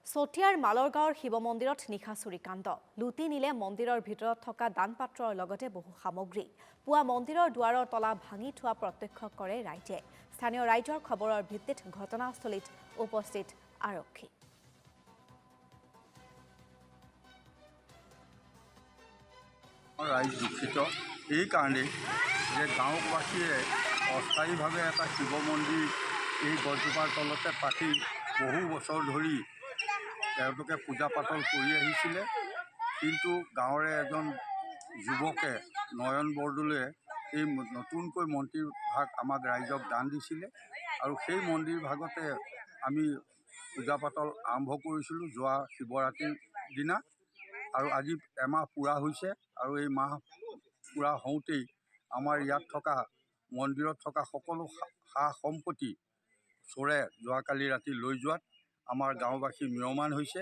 চতিয়াৰ মালৰগাঁৱৰ শিৱ মন্দিৰত নিশা চুৰিকাণ্ড লুটি নিলে মন্দিৰৰ ভিতৰত থকা দানপাত্ৰৰ লগতে বহু সামগ্ৰী পুৱা মন্দিৰৰ দুৱাৰৰ তলা ভাঙি থোৱা প্ৰত্যক্ষ কৰে ৰাইজে স্থানীয় ৰাইজৰ খবৰৰ ভিত্তিত ঘটনাস্থলীত উপস্থিত আৰক্ষী ৰাইজ দুখিত এই কাৰণে যে গাঁওবাসীয়ে অস্থায়ীভাৱে এটা শিৱ মন্দিৰ এই গছজোপাৰ তলতে পাতি বহু বছৰ ধৰি তেওঁলোকে পূজা পাতল কৰি আহিছিলে কিন্তু গাঁৱৰে এজন যুৱকে নয়ন বৰদলৈয়ে এই নতুনকৈ মন্দিৰ ভাগ আমাক ৰাইজক দান দিছিলে আৰু সেই মন্দিৰ ভাগতে আমি পূজা পাতল আৰম্ভ কৰিছিলোঁ যোৱা শিৱৰাত্ৰিৰ দিনা আৰু আজি এমাহ পূৰা হৈছে আৰু এই মাহ পূৰা হওঁতেই আমাৰ ইয়াত থকা মন্দিৰত থকা সকলো সা সম্পত্তি চোৰে যোৱাকালি ৰাতি লৈ যোৱাত আমাৰ গাঁওবাসী ম্ৰিয়মান হৈছে।